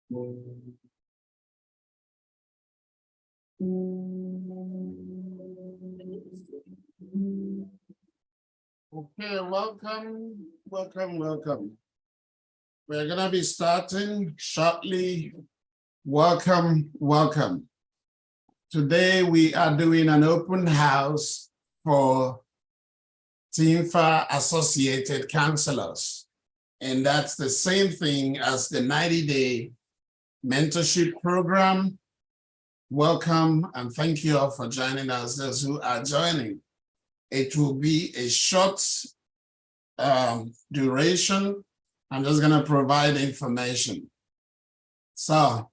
Okay, welcome. We're going to be starting shortly. Welcome. Today we are doing an open house for TIMFA Associated Counselors. And that's the same thing as the 90-day mentorship program. Welcome and thank you all for joining us, those who are joining. It will be a short duration. I'm just going to provide information. So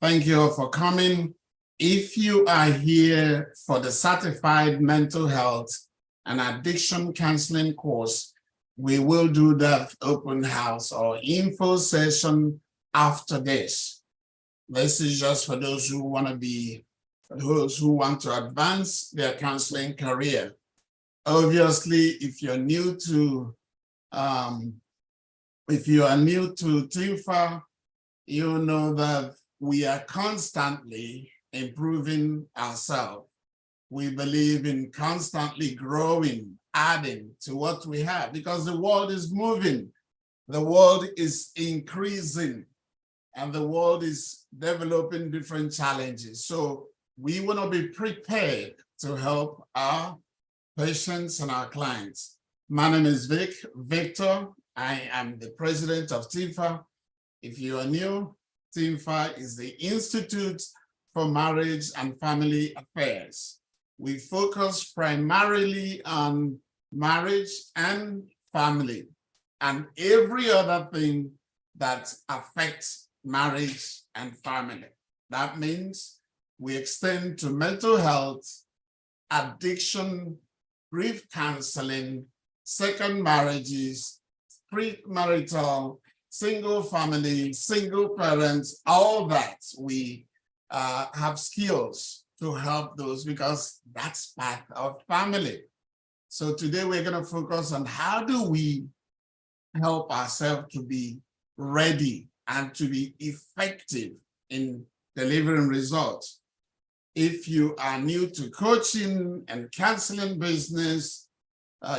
thank you all for coming. If you are here for the Certified Mental Health and Addiction Counseling course, we will do that open house or info session after this. This is just for those who want to advance their counseling career. Obviously, if you are new to TIMFA, you know that we are constantly improving ourselves. We believe in constantly growing, adding to what we have, because the world is moving, the world is increasing, and the world is developing different challenges. So we want to be prepared to help our patients and our clients. My name is Victor. I am the president of TIMFA. If you are new, TIMFA is the Institute for Marriage and Family Affairs. We focus primarily on marriage and family and every other thing that affects marriage and family. That means we extend to mental health, addiction, grief counseling, second marriages, premarital, single family, single parents, all that. We have skills to help those because that's part of family. So today we're going to focus on how do we help ourselves to be ready and to be effective in delivering results. If you are new to coaching and counseling business,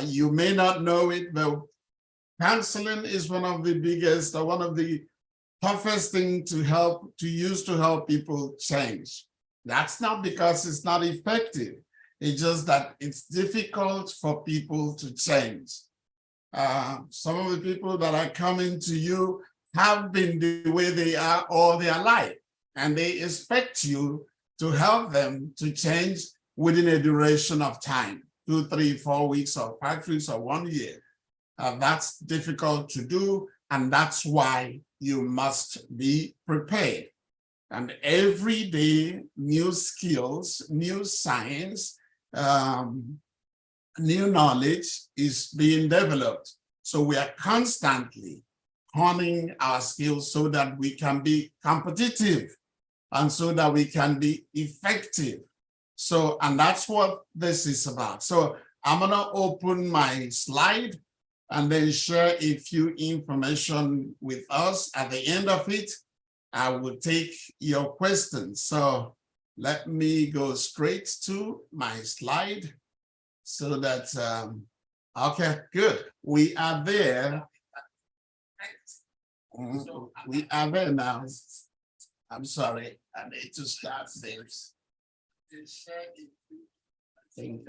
you may not know it, but counseling is one of the biggest or one of the toughest things to use to help people change. That's not because it's not effective. It's just that it's difficult for people to change. Some of the people that are coming to you have been the way they are all their life, and they expect you to help them to change within a duration of time, 2, 3, 4 weeks or 5 weeks or 1 year. That's difficult to do, and that's why you must be prepared. And every day, new skills, new science, new knowledge is being developed. So we are constantly honing our skills so that we can be competitive and so that we can be effective. So, and that's what this is about. So I'm gonna open my slide and then share a few information with us. At the end of it, I will take your questions. So let me go straight to my slide so that, okay, good. We are there. We are there now. I'm sorry, I need to start this. I think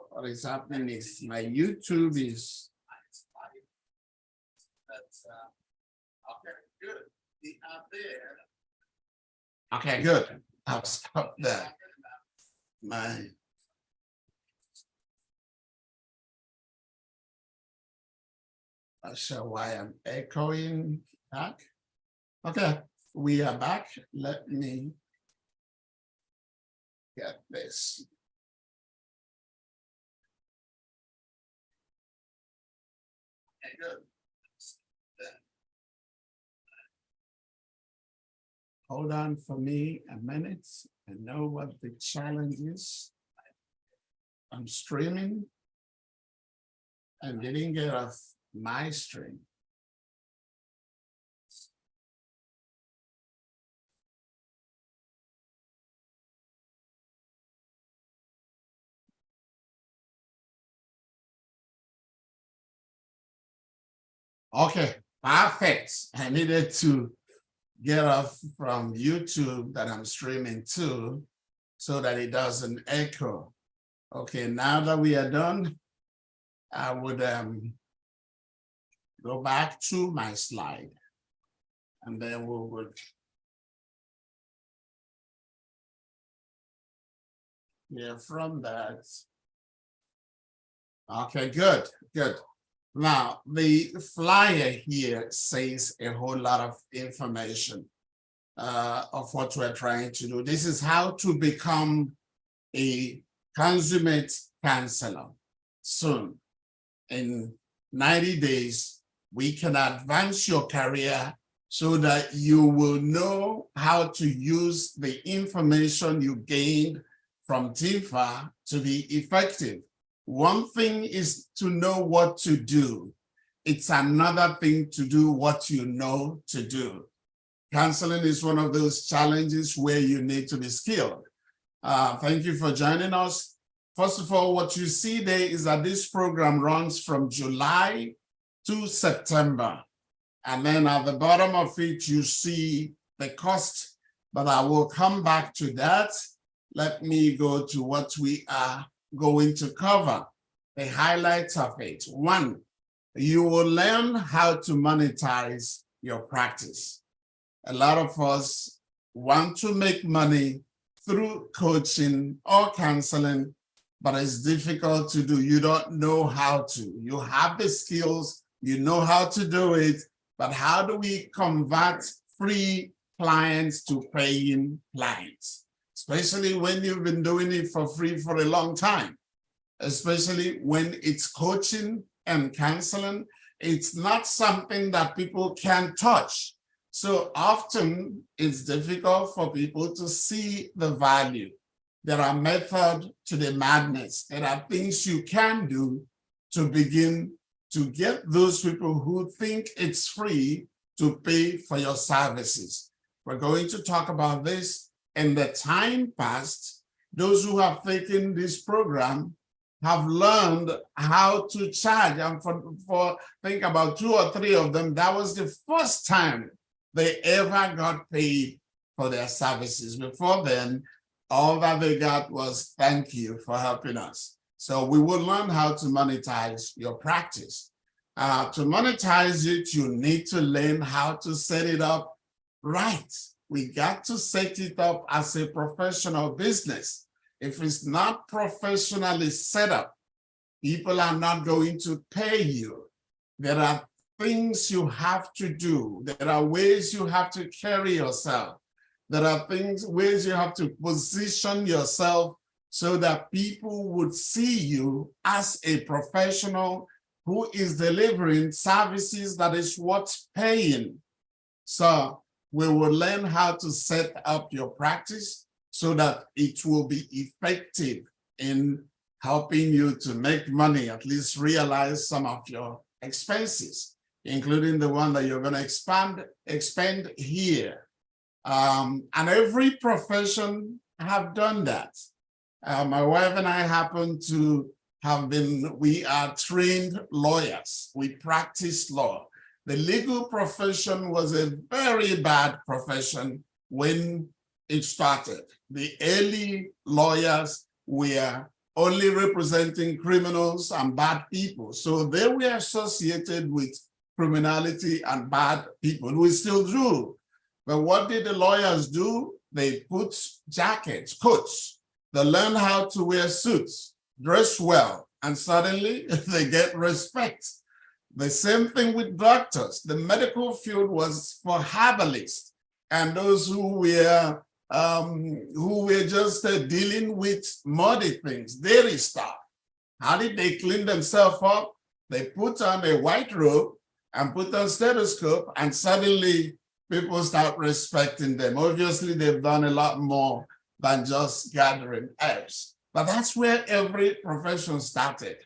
what is happening is my YouTube is okay, good. We are there. Okay, good. I'll stop there. Not sure why I'm echoing back. Okay, we are back. Let me get this. Okay, good. Hold on for me a minute. I know what the challenge is. I'm streaming and didn't get a my stream. Okay, perfect. I needed to get off from YouTube that I'm streaming to so that it doesn't echo. Okay, now that we are done, I would go back to my slide and then we would hear from that. Okay, good, good. Now, the flyer here says a whole lot of information of what we're trying to do. This is how to become a consummate counselor soon. In 90 days, we can advance your career so that you will know how to use the information you gained from TIMFA to be effective. One thing is to know what to do. It's another thing to do what you know to do. Counseling is one of those challenges where you need to be skilled. Thank you for joining us. First of all, what you see there is that this program runs from July to September. And then at the bottom of it, you see the cost, but I will come back to that. Let me go to what we are going to cover, the highlights of it. One, you will learn how to monetize your practice. A lot of us want to make money through coaching or counseling, but it's difficult to do. You don't know how to. You have the skills, you know how to do it, but how do we convert free clients to paying clients? Especially when you've been doing it for free for a long time, especially when it's coaching and counseling. It's not something that people can touch. So often it's difficult for people to see the value. There are methods to the madness. There are things you can do to begin to get those people who think it's free to pay for your services. We're going to talk about this. In the time past, those who have taken this program have learned how to charge. And for think about 2 or 3 of them, that was the first time they ever got paid for their services. Before then, all that they got was thank you for helping us. So we will learn how to monetize your practice. To monetize it, you need to learn how to set it up right. We got to set it up as a professional business. If it's not professionally set up, people are not going to pay you. There are things you have to do. There are ways you have to carry yourself. There are ways you have to position yourself so that people would see you as a professional who is delivering services that is worth paying. So we will learn how to set up your practice so that it will be effective in helping you to make money, at least realize some of your expenses, including the one that you're going to expend here. And every profession have done that. My wife and I happen to have we are trained lawyers. We practice law. The legal profession was a very bad profession when it started. The early lawyers were only representing criminals and bad people. So they were associated with criminality and bad people. We still do. But what did the lawyers do? They put jackets, coats. They learn how to wear suits, dress well, and suddenly they get respect. The same thing with doctors. The medical field was for herbalists and those who were just dealing with muddy things, dairy stuff. How did they clean themselves up? They put on a white robe and put on a stethoscope, and suddenly people start respecting them. Obviously, they've done a lot more than just gathering herbs. But that's where every profession started.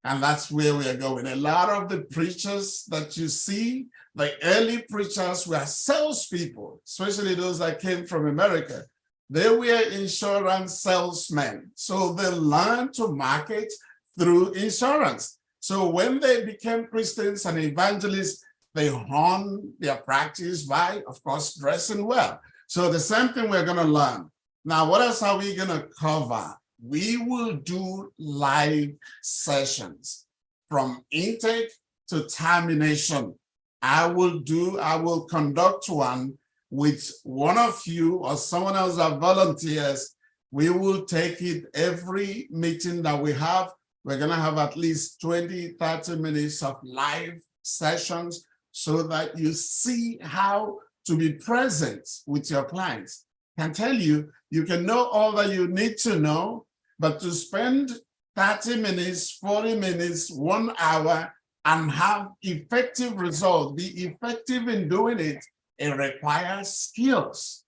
And that's where we are going. A lot of the preachers that you see, the early preachers were salespeople, especially those that came from America. They were insurance salesmen. So they learned to market through insurance. So when they became Christians and evangelists, they honed their practice by, of course, dressing well. So the same thing we're going to learn. Now, what else are we going to cover? We will do live sessions from intake to termination. I will conduct one with one of you or someone else that volunteers. We will take it every meeting that we have. We're going to have at least 20, 30 minutes of live sessions so that you see how to be present with your clients. I can tell you, you can know all that you need to know, but to spend 30 minutes, 40 minutes, 1 hour, and have effective results, be effective in doing it, it requires skills.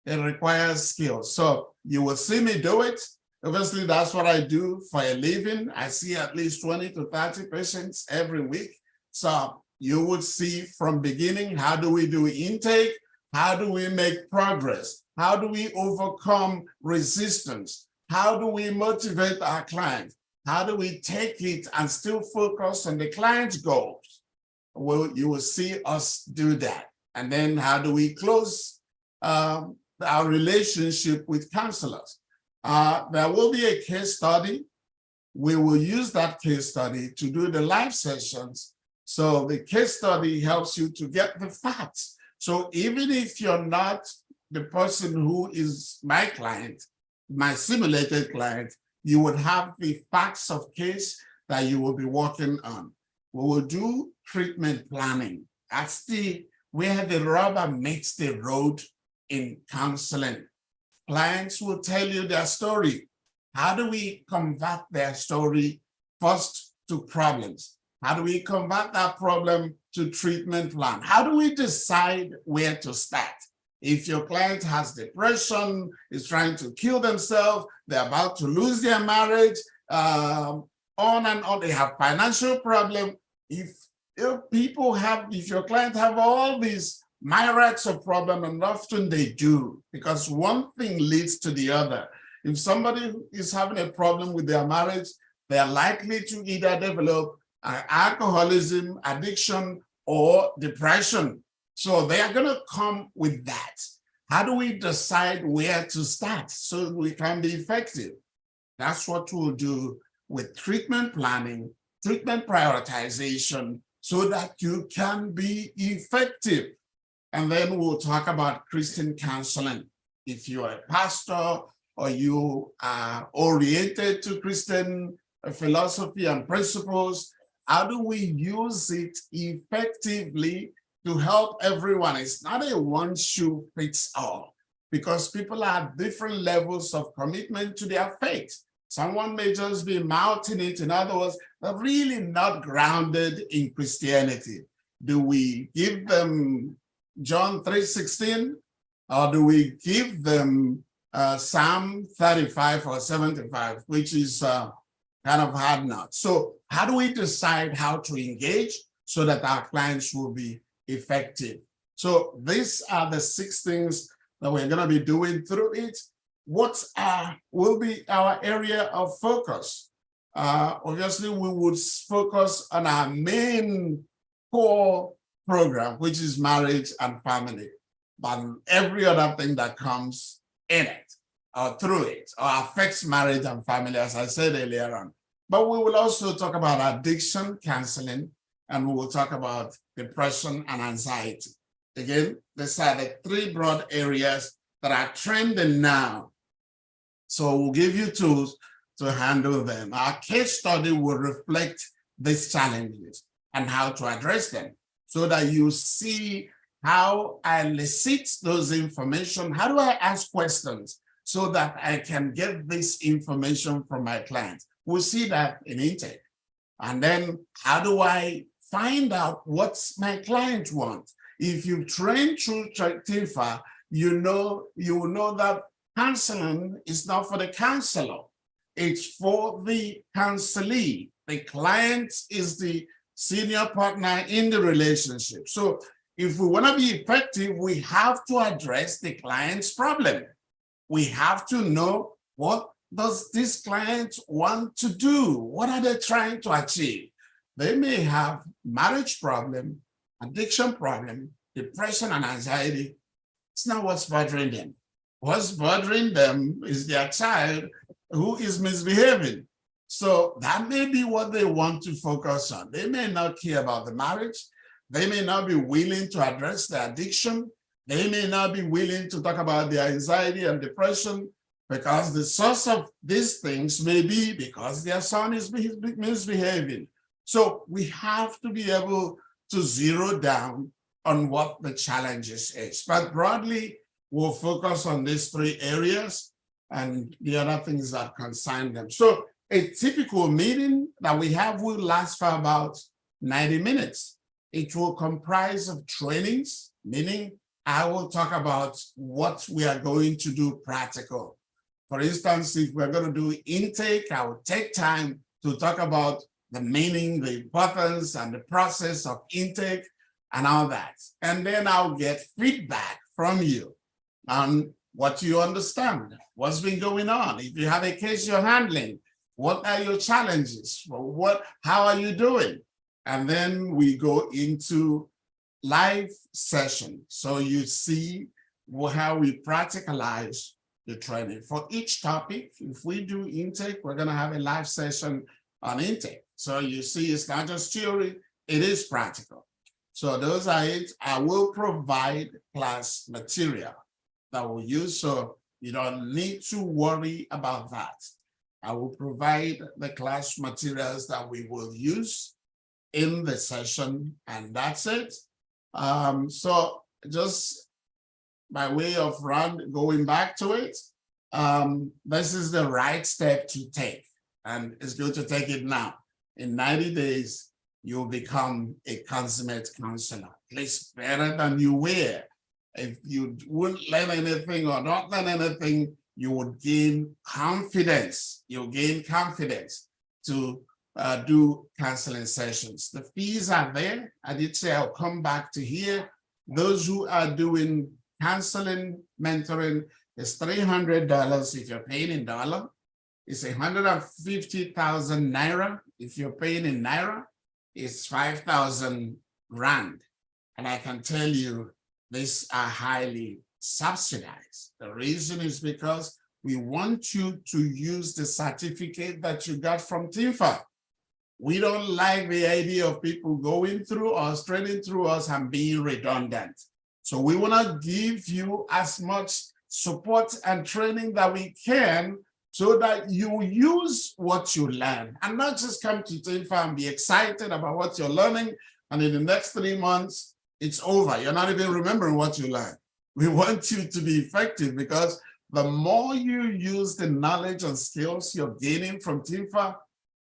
It requires skills. So you will see me do it. Obviously, that's what I do for a living. I see at least 20 to 30 patients every week. So you would see from beginning, how do we do intake? How do we make progress? How do we overcome resistance? How do we motivate our clients? How do we take it and still focus on the client's goals? Well, you will see us do that. And then how do we close our relationship with counselors? There will be a case study. We will use that case study to do the live sessions. So the case study helps you to get the facts. So even if you're not the person who is my client, my simulated client, you would have the facts of case that you will be working on. We will do treatment planning. That's where the rubber meets the road in counseling. Clients will tell you their story. How do we convert their story first to problems? How do we convert that problem to treatment plan? How do we decide where to start? If your client has depression, is trying to kill themselves, they're about to lose their marriage, on and on, they have financial problem. If your client have all these myriads of problem, and often they do, because one thing leads to the other. If somebody is having a problem with their marriage, they are likely to either develop alcoholism, addiction, or depression. So they are going to come with that. How do we decide where to start so we can be effective? That's what we'll do with treatment planning, treatment prioritization, so that you can be effective. And then we'll talk about Christian counseling. If you are a pastor or you are oriented to Christian philosophy and principles, how do we use it effectively to help everyone? It's not a one shoe fits all, because people have different levels of commitment to their faith. Someone may just be mouthing it, in other words, but really not grounded in Christianity. Do we give them John 3:16, or do we give them Psalm 35 or 75, which is kind of hard nut? So how do we decide how to engage so that our clients will be effective? So these are the 6 things that we're going to be doing through it. What will be our area of focus? Obviously, we would focus on our main core program, which is marriage and family, but every other thing that comes in it or through it or affects marriage and family, as I said earlier on. But we will also talk about addiction counseling, and we will talk about depression and anxiety. Again, these are the 3 broad areas that are trending now. So we'll give you tools to handle them. Our case study will reflect these challenges and how to address them, so that you see how I elicit those information. How do I ask questions so that I can get this information from my clients? We'll see that in intake. And then how do I find out what my client wants? If you train through TIMFA, you will know that counseling is not for the counselor. It's for the counselee. The client is the senior partner in the relationship. So if we want to be effective, we have to address the client's problem. We have to know, what does this client want to do? What are they trying to achieve? They may have marriage problem, addiction problem, depression and anxiety. It's not what's bothering them. What's bothering them is their child who is misbehaving. So that may be what they want to focus on. They may not care about the marriage. They may not be willing to address the addiction. They may not be willing to talk about their anxiety and depression, because the source of these things may be because their son is misbehaving. So we have to be able to zero down on what the challenges is. But broadly, we'll focus on these three areas and the other things that concern them. So a typical meeting that we have will last for about 90 minutes. It will comprise of trainings, meaning I will talk about what we are going to do practical. For instance, if we're going to do intake, I will take time to talk about the meaning, the importance, and the process of intake and all that. And then I'll get feedback from you on what you understand, what's been going on. If you have a case you're handling, what are your challenges? How are you doing? And then we go into live session. So you see how we practicalize the training. For each topic, if we do intake, we're going to have a live session on intake. So you see, it's not just theory, it is practical. So those are it. I will provide class material that we'll use, so you don't need to worry about that. I will provide the class materials that we will use in the session, and that's it. So just by way of going back to it, this is the right step to take, and it's good to take it now. In 90 days, you'll become a consummate counselor, at least better than you were. If you wouldn't learn anything or not learn anything, you would gain confidence. You'll gain confidence to do counseling sessions. The fees are there. I did say I'll come back to here. Those who are doing counseling, mentoring, is $300 if you're paying in dollar. It's 150,000 Naira. If you're paying in Naira, it's 5,000 Rand. And I can tell you, these are highly subsidized. The reason is because we want you to use the certificate that you got from TIMFA. We don't like the idea of people going through us, training through us, and being redundant. So we want to give you as much support and training that we can, so that you use what you learn and not just come to TIMFA and be excited about what you're learning, and in the next 3 months, it's over. You're not even remembering what you learned. We want you to be effective, because the more you use the knowledge and skills you're gaining from TIMFA,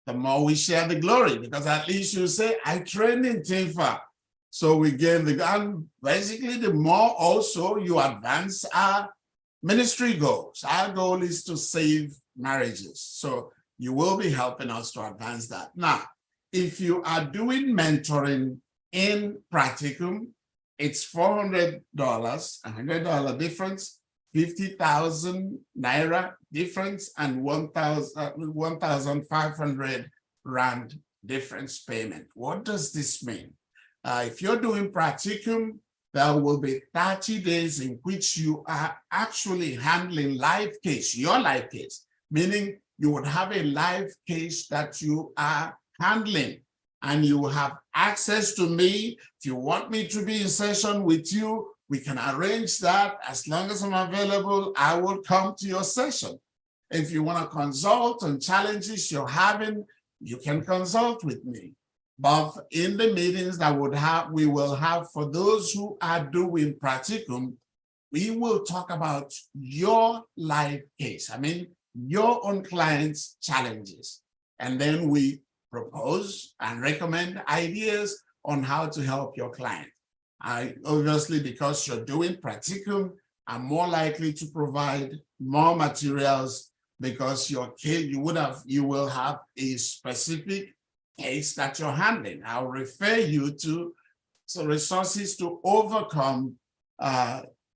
the more we share the glory, because at least you say, I trained in TIMFA. So we gain and basically the more also you advance our ministry goals. Our goal is to save marriages. So you will be helping us to advance that. Now, if you are doing mentoring in practicum, it's $400, $100 difference, 50,000 Naira difference, and 1,500 Rand difference payment. What does this mean? If you're doing practicum, there will be 30 days in which you are actually handling live case, your live case, meaning you would have a live case that you are handling, and you have access to me. If you want me to be in session with you, we can arrange that. As long as I'm available, I will come to your session. If you want to consult on challenges you're having, you can consult with me. But in the meetings that we will have for those who are doing practicum, we will talk about your life case. I mean, your own clients' challenges. And then we propose and recommend ideas on how to help your client. Obviously, because you're doing practicum, I'm more likely to provide more materials, because your case, you will have a specific case that you're handling. I'll refer you to some resources to overcome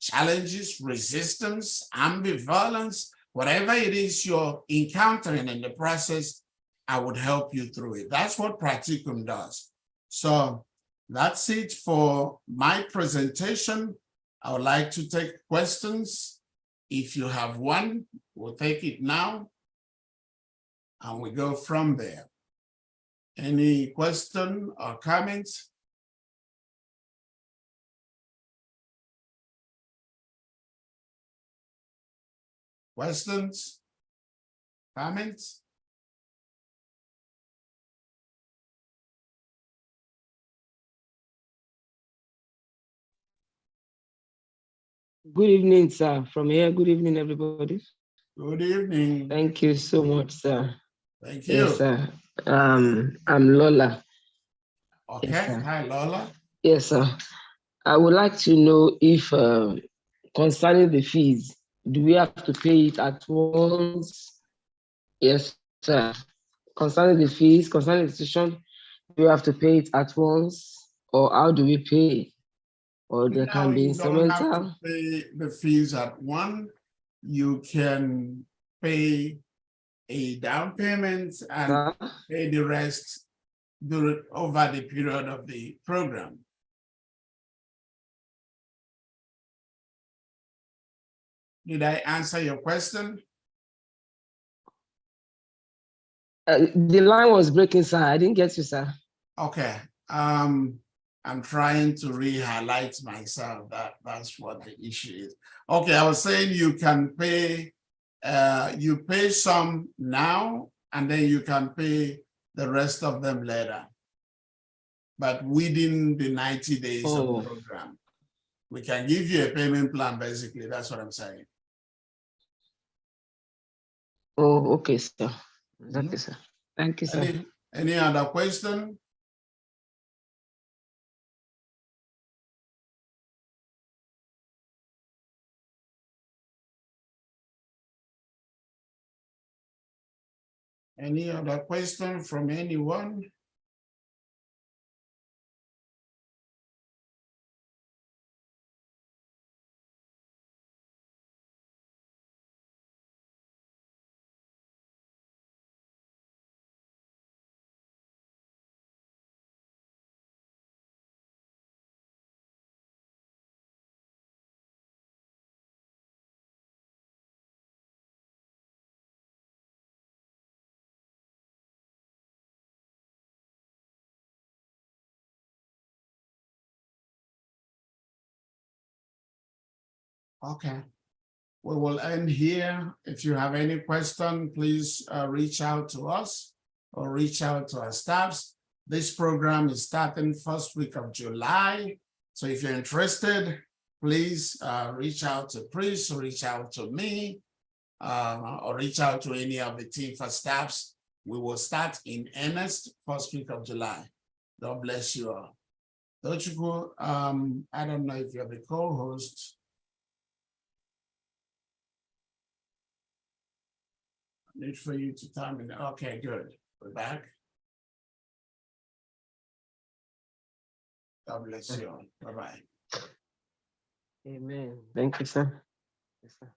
challenges, resistance, ambivalence, whatever it is you're encountering in the process, I would help you through it. That's what Practicum does. So that's it for my presentation. I would like to take questions. If you have one, we'll take it now, and we go from there. Any question or comments? Questions? Comments? Good evening, sir. From here, good evening, everybody. Good evening. Thank you so much, sir. Thank you. Yes, sir. I'm Lola. Okay. Yes, Hi, Lola. Yes, sir. I would like to know if, concerning the fees, do we have to pay it at once? Yes, sir. Concerning the fees, concerning the decision, do we have to pay it at once, or how do we pay? Or there can be You don't have to instrumental? pay the fees at once. You can pay a down payment and pay the rest over the period of the program. Did I answer your question? The line was breaking, sir. I didn't get you, sir. Okay. I'm trying to re-highlight myself. That's what the issue is. Okay, I was saying you can pay, you pay some now, and then you can pay the rest of them later. But within the 90 days of the program, we can give you a payment plan, basically. That's what I'm saying. Oh, okay, sir. Okay, sir. Thank you, sir. Any other question? Any other question from anyone? Okay, we will end here. If you have any question, please reach out to us or reach out to our staffs. This program is starting first week of July. So if you're interested, please reach out to Chris or reach out to me or reach out to any of the TIMFA staffs. We will start in earnest first week of July. God bless you all. Tochukwu, I don't know if you're the co-host. Need for you to time it. Okay, good. We're back. God bless you all. Bye-bye. Amen. Thank you, sir. Yes, sir.